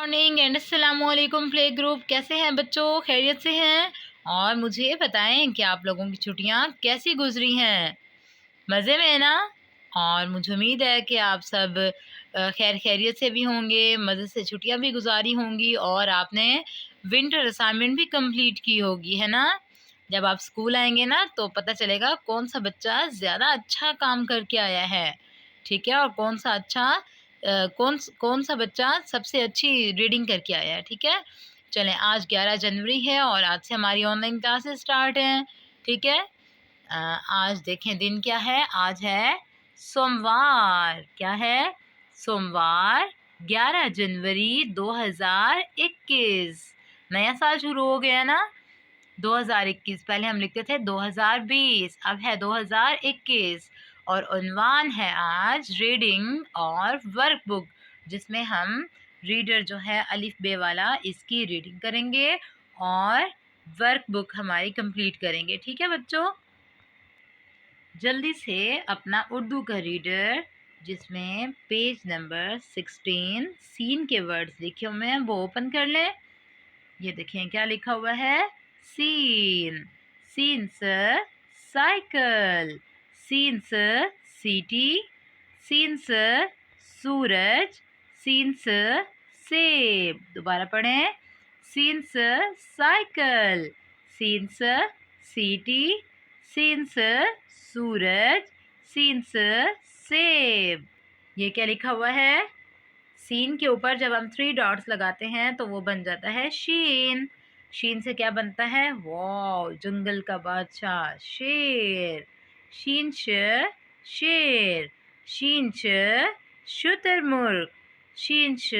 Morning and अस्सलाम वालेकुम play group. कैसे हैं बच्चों? खैरियत से हैं? और मुझे बताएं कि आप लोगों की छुट्टियां कैसी गुजरी हैं? मज़े में है ना? और मुझे उम्मीद है कि आप सब खैर खैरियत से भी होंगे, मज़े से छुट्टियां भी गुजारी होंगी और आपने विंटर असाइनमेंट भी कंप्लीट की होगी, है ना? जब आप स्कूल आएंगे ना तो पता चलेगा कौन सा बच्चा ज़्यादा अच्छा काम करके आया है, ठीक है? और कौन सा अच्छा कौन सा बच्चा सबसे अच्छी रीडिंग करके आया है, ठीक है? चलें, आज 11 जनवरी है और आज से हमारी ऑनलाइन क्लासेस स्टार्ट हैं, ठीक है? आज देखें दिन क्या है। आज है सोमवार। क्या है? सोमवार, 11 जनवरी 2021। नया साल शुरू हो गया ना, 2021। पहले हम लिखते थे 2020, अब है 2021। और उन्वान है आज रीडिंग और वर्कबुक, जिसमें हम रीडर जो है अलिफ बे वाला, इसकी रीडिंग करेंगे और वर्कबुक हमारी कंप्लीट करेंगे, ठीक है बच्चों? जल्दी से अपना उर्दू का रीडर, जिसमें पेज नंबर 16 सीन के वर्ड्स लिखे हुए हैं, वो ओपन कर लें। ये देखें क्या लिखा हुआ है। सीन, सीन से साइकिल, सीन से सीटी, सीन से सूरज, सीन से सेब। दोबारा पढ़ें। सीन से साइकिल, सीन से सीटी, सीन से सूरज, सीन से सेब। ये क्या लिखा हुआ है? सीन के ऊपर जब हम 3 डॉट्स लगाते हैं तो वो बन जाता है शीन। शीन से क्या बनता है? वाव, जंगल का बादशाह, शेर। शीन श शेर, शीन श शुतुरमुर्ग, शीन श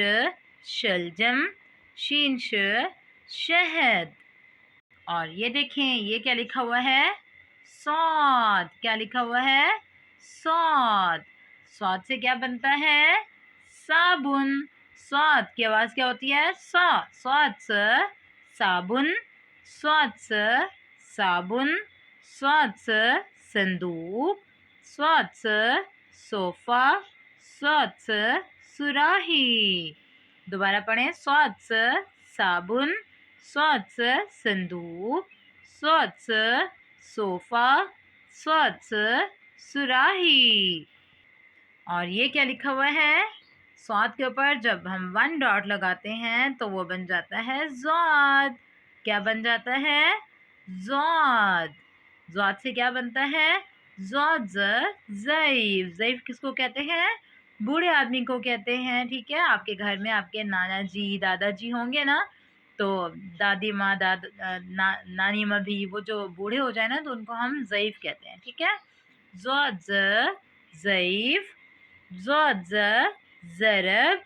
शलजम, शीन श शहद। और ये देखें, ये क्या लिखा हुआ है? सौद। क्या लिखा हुआ है? सौद। सौद से क्या बनता है? साबुन। सौद की आवाज क्या होती है? सौद से साबुन, सौद से साबुन, सौद से संदूक, सौद से सोफा, सौद से सुराही। दोबारा पढ़ें। सौद से साबुन, सौद से संदूक, सौद से सोफा, सौद से सुराही। और ये क्या लिखा हुआ है? सौद के ऊपर जब हम 1 डॉट लगाते हैं तो वो बन जाता है ज़ौद। क्या बन जाता है? ज़ौद। ज़ौद से क्या बनता है? ज़ौद ज़ईफ़। ज़ईफ़ किसको कहते हैं? बूढ़े आदमी को कहते हैं, ठीक है? आपके घर में आपके नाना जी दादाजी होंगे ना, तो दादी माँ नानी माँ भी, वो जो बूढ़े हो जाए ना तो उनको हम ज़ईफ़ कहते हैं, ठीक है? ज़ौद ज़ईफ़, ज़ौद ज़रब,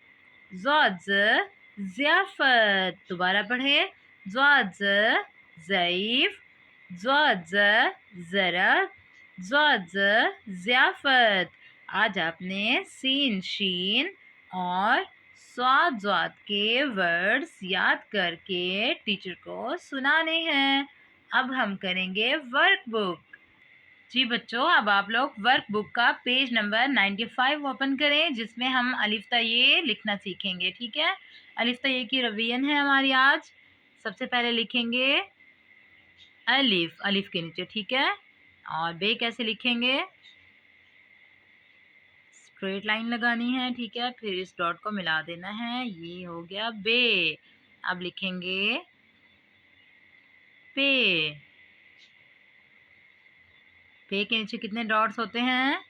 ज़ौद ज़ियाफ़त। दोबारा पढ़े। ज़ौद ज़ईफ़, ज़ौद ज़रब, ज़ौद ज़ियाफ़त। आज आपने सीन शीन और स्वाद ज़्वाद के वर्ड्स याद करके टीचर को सुनाने हैं। अब हम करेंगे वर्कबुक। जी बच्चों, अब आप लोग वर्कबुक का पेज नंबर 95 ओपन करें, जिसमें हम अलिफ ता ये लिखना सीखेंगे, ठीक है? अलिफ ता ये की रिवीजन है हमारी आज। सबसे पहले लिखेंगे अलिफ, अलिफ के नीचे, ठीक है? और बे कैसे लिखेंगे? स्ट्रेट लाइन लगानी है, ठीक है? फिर इस डॉट को मिला देना है, ये हो गया बे। अब लिखेंगे पे। पे के नीचे कितने डॉट्स होते हैं?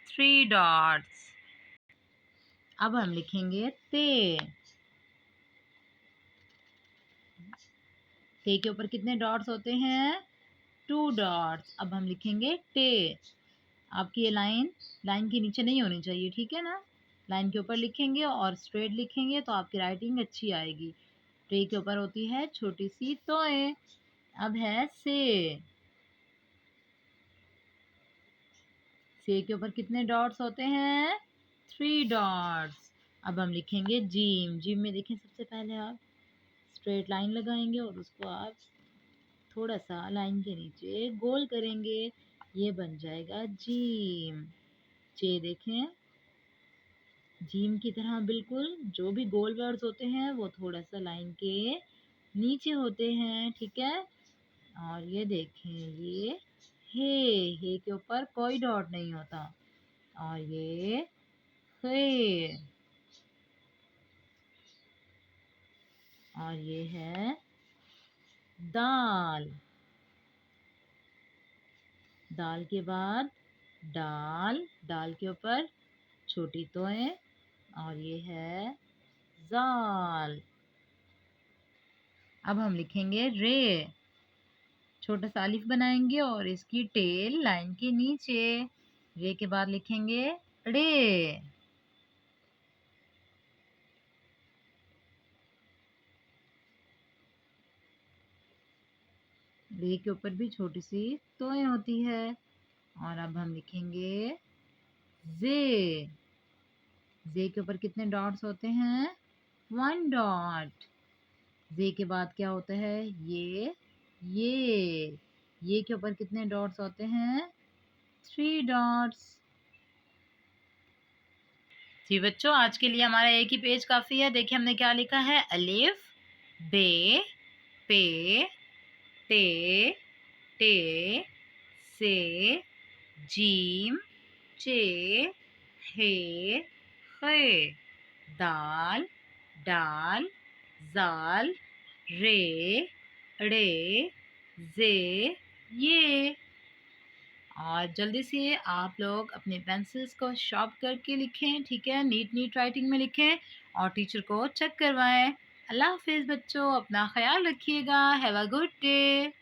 3 डॉट्स। अब हम लिखेंगे ते। ते के ऊपर कितने डॉट्स होते हैं? 2 डॉट्स। अब हम लिखेंगे टे। आपकी ये लाइन के नीचे नहीं होनी चाहिए, ठीक है ना? लाइन के ऊपर लिखेंगे और स्ट्रेट लिखेंगे तो आपकी राइटिंग अच्छी आएगी। टे के ऊपर होती है छोटी सी तोए। अब है से। से के ऊपर कितने डॉट्स होते हैं? 3 डॉट्स। अब हम लिखेंगे जीम। जीम में देखें, सबसे पहले आप स्ट्रेट लाइन लगाएंगे और उसको आप थोड़ा सा लाइन के नीचे गोल करेंगे, ये बन जाएगा जीम। चे देखें, जीम की तरह बिल्कुल जो भी गोल वर्ड्स होते हैं वो थोड़ा सा लाइन के नीचे होते हैं, ठीक है। और ये देखें, ये हे के ऊपर कोई डॉट नहीं होता। और ये हे, और ये है दाल। दाल के बाद डाल, डाल के ऊपर छोटी तोएं, और ये है जाल। अब हम लिखेंगे रे। छोटा सा अलिफ बनाएंगे और इसकी टेल लाइन के नीचे। रे के बाद लिखेंगे रे। रे के ऊपर भी छोटी सी तोएं होती है। और अब हम लिखेंगे जे। जे के ऊपर कितने डॉट्स होते हैं? 1 डॉट। जे के बाद क्या होता है? ये के ऊपर कितने डॉट्स होते हैं? 3 डॉट्स। जी बच्चों, आज के लिए हमारा एक ही पेज काफ़ी है। देखिए हमने क्या लिखा है। अलिफ, बे, पे, ते, टे, से, जीम, चे, हे, खे, दाल, डाल, जाल, रे, ड़े, जे, ये। और जल्दी से आप लोग अपने पेंसिल्स को शार्प करके लिखें, ठीक है। नीट नीट राइटिंग में लिखें और टीचर को चेक करवाएं। अल्लाह हाफिज़ बच्चों, अपना ख्याल रखिएगा। Have a good day.